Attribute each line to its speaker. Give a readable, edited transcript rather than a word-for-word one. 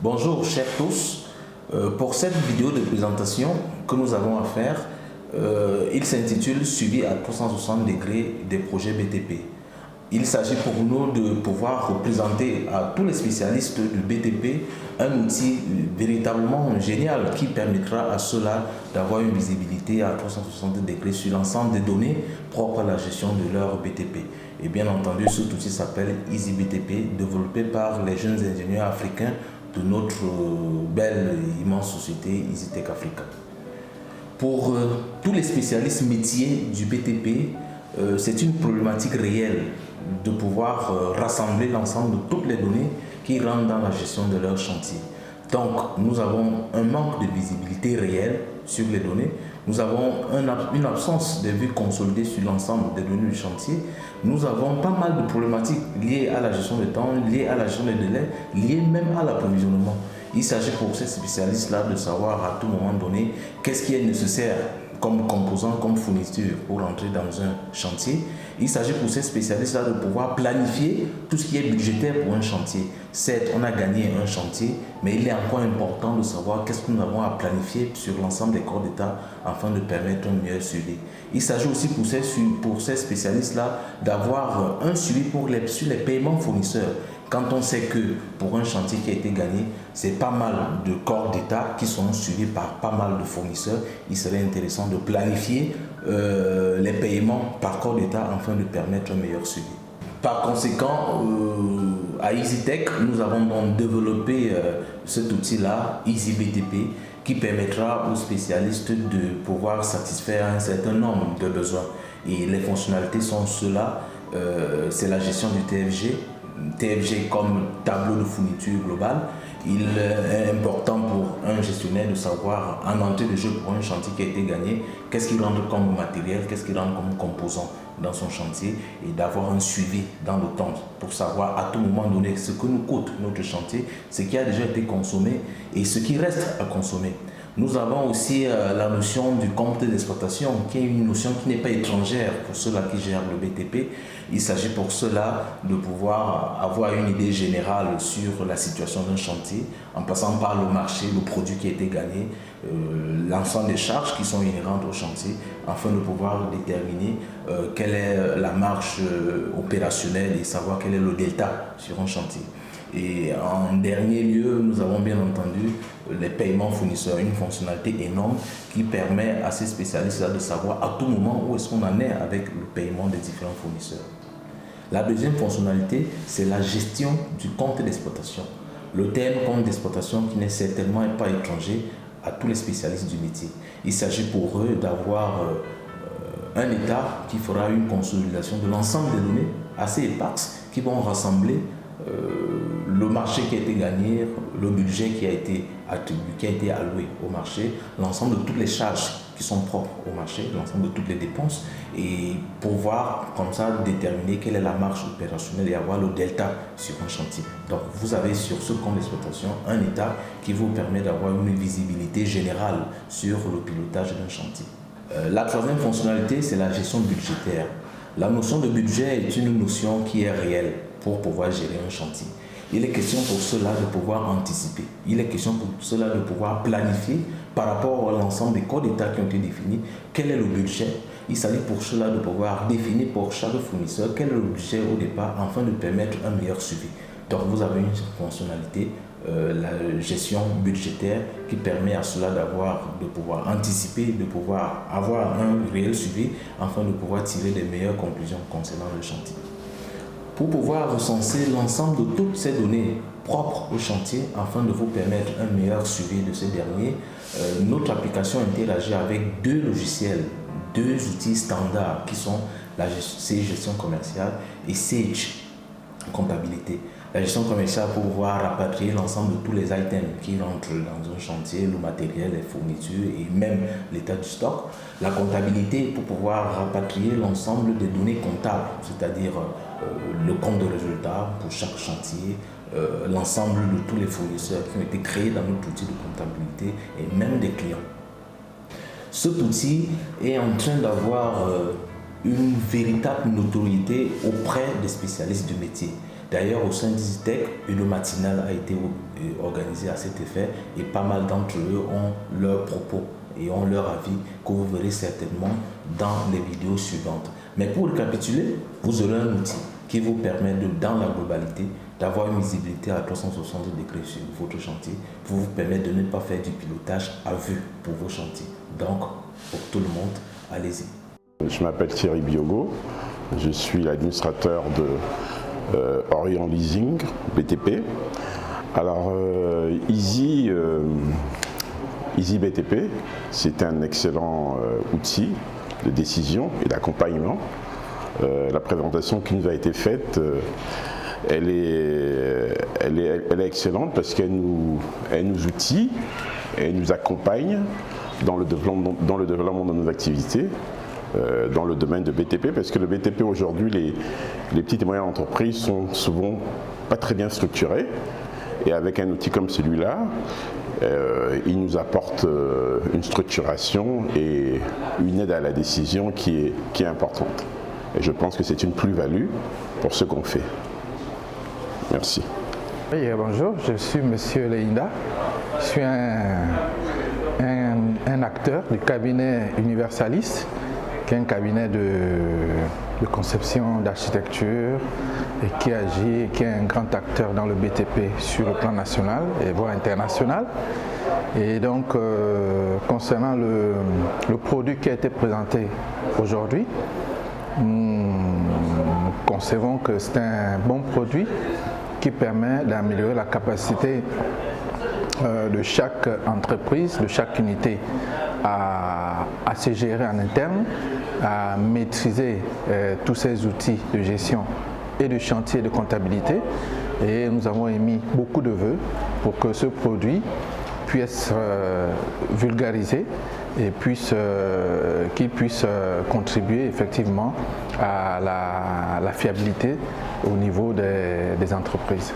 Speaker 1: Bonjour chers tous, pour cette vidéo de présentation que nous avons à faire, il s'intitule Suivi à 360 degrés des projets BTP. Il s'agit pour nous de pouvoir présenter à tous les spécialistes du BTP un outil véritablement génial qui permettra à ceux-là d'avoir une visibilité à 360 degrés sur l'ensemble des données propres à la gestion de leur BTP. Et bien entendu, cet outil s'appelle EasyBTP, développé par les jeunes ingénieurs africains de notre belle et immense société EasyTech Africa. Pour tous les spécialistes métiers du BTP, c'est une problématique réelle de pouvoir rassembler l'ensemble de toutes les données qui rentrent dans la gestion de leur chantier. Donc, nous avons un manque de visibilité réelle sur les données. Nous avons une absence de vue consolidée sur l'ensemble des données du chantier. Nous avons pas mal de problématiques liées à la gestion du temps, liées à la gestion des délais, liées même à l'approvisionnement. Il s'agit pour ces spécialistes-là de savoir à tout moment donné qu'est-ce qui est nécessaire comme composant, comme fourniture pour entrer dans un chantier. Il s'agit pour ces spécialistes-là de pouvoir planifier tout ce qui est budgétaire pour un chantier. Certes, on a gagné un chantier, mais il est encore important de savoir qu'est-ce que nous avons à planifier sur l'ensemble des corps d'État afin de permettre un meilleur suivi. Il s'agit aussi pour ces spécialistes-là d'avoir un suivi sur les paiements fournisseurs. Quand on sait que pour un chantier qui a été gagné, c'est pas mal de corps d'État qui sont suivis par pas mal de fournisseurs, il serait intéressant de planifier les paiements par corps d'État afin de permettre un meilleur suivi. Par conséquent, à EasyTech, nous avons donc développé cet outil-là, EasyBTP, qui permettra aux spécialistes de pouvoir satisfaire un certain nombre de besoins. Et les fonctionnalités sont ceux-là, c'est la gestion du TFG comme tableau de fourniture globale. Il est important pour un gestionnaire de savoir en entrée de jeu pour un chantier qui a été gagné, qu'est-ce qu'il rentre comme matériel, qu'est-ce qu'il rentre comme composant dans son chantier et d'avoir un suivi dans le temps pour savoir à tout moment donné ce que nous coûte notre chantier, ce qui a déjà été consommé et ce qui reste à consommer. Nous avons aussi la notion du compte d'exploitation, qui est une notion qui n'est pas étrangère pour ceux-là qui gèrent le BTP. Il s'agit pour cela de pouvoir avoir une idée générale sur la situation d'un chantier, en passant par le marché, le produit qui a été gagné, l'ensemble des charges qui sont inhérentes au chantier, afin de pouvoir déterminer quelle est la marge opérationnelle et savoir quel est le delta sur un chantier. Et en dernier lieu, nous avons bien entendu les paiements fournisseurs, une fonctionnalité énorme qui permet à ces spécialistes-là de savoir à tout moment où est-ce qu'on en est avec le paiement des différents fournisseurs. La deuxième fonctionnalité, c'est la gestion du compte d'exploitation. Le terme compte d'exploitation qui n'est certainement pas étranger à tous les spécialistes du métier. Il s'agit pour eux d'avoir un état qui fera une consolidation de l'ensemble des données assez éparses qui vont rassembler le marché qui a été gagné, le budget qui a été attribué, qui a été alloué au marché, l'ensemble de toutes les charges qui sont propres au marché, l'ensemble de toutes les dépenses et pouvoir comme ça déterminer quelle est la marge opérationnelle et avoir le delta sur un chantier. Donc vous avez sur ce compte d'exploitation un état qui vous permet d'avoir une visibilité générale sur le pilotage d'un chantier. La troisième fonctionnalité, c'est la gestion budgétaire. La notion de budget est une notion qui est réelle pour pouvoir gérer un chantier. Il est question pour cela de pouvoir anticiper. Il est question pour cela de pouvoir planifier par rapport à l'ensemble des corps d'État qui ont été définis. Quel est le budget? Il s'agit pour cela de pouvoir définir pour chaque fournisseur quel est le budget au départ afin de permettre un meilleur suivi. Donc vous avez une fonctionnalité, la gestion budgétaire qui permet à cela de pouvoir anticiper, de pouvoir avoir un réel suivi afin de pouvoir tirer les meilleures conclusions concernant le chantier. Pour pouvoir recenser l'ensemble de toutes ces données propres au chantier afin de vous permettre un meilleur suivi de ces derniers, notre application interagit avec deux logiciels, deux outils standards qui sont la gestion commerciale et Sage comptabilité. La gestion commerciale pour pouvoir rapatrier l'ensemble de tous les items qui rentrent dans un chantier, le matériel, les fournitures et même l'état du stock. La comptabilité pour pouvoir rapatrier l'ensemble des données comptables, c'est-à-dire le compte de résultat pour chaque chantier, l'ensemble de tous les fournisseurs qui ont été créés dans notre outil de comptabilité et même des clients. Cet outil est en train d'avoir une véritable notoriété auprès des spécialistes du métier. D'ailleurs, au sein d'EasyTech, une matinale a été organisés à cet effet et pas mal d'entre eux ont leurs propos et ont leur avis que vous verrez certainement dans les vidéos suivantes. Mais pour récapituler, vous aurez un outil qui vous permet dans la globalité d'avoir une visibilité à 360 degrés sur votre chantier pour vous permettre de ne pas faire du pilotage à vue pour vos chantiers. Donc, pour tout le monde, allez-y.
Speaker 2: Je m'appelle Thierry Biogo, je suis l'administrateur de Orient Leasing, BTP. Alors, Easy BTP, c'est un excellent outil de décision et d'accompagnement. La présentation qui nous a été faite, elle est excellente parce qu'elle nous outille, elle nous accompagne dans le développement de nos activités, dans le domaine de BTP, parce que le BTP aujourd'hui, les petites et moyennes entreprises sont souvent pas très bien structurées, et avec un outil comme celui-là, il nous apporte une structuration et une aide à la décision qui est importante. Et je pense que c'est une plus-value pour ce qu'on fait. Merci.
Speaker 3: Oui, bonjour, je suis Monsieur Leinda. Je suis un acteur du cabinet Universalis, qui est un cabinet de conception d'architecture et qui agit, qui est un grand acteur dans le BTP sur le plan national et voire international. Et donc, concernant le produit qui a été présenté aujourd'hui, nous concevons que c'est un bon produit qui permet d'améliorer la capacité de chaque entreprise, de chaque unité à se gérer en interne, à maîtriser tous ces outils de gestion et de chantier de comptabilité. Et nous avons émis beaucoup de vœux pour que ce produit puisse vulgariser et qu'il puisse contribuer effectivement à la fiabilité au niveau des entreprises.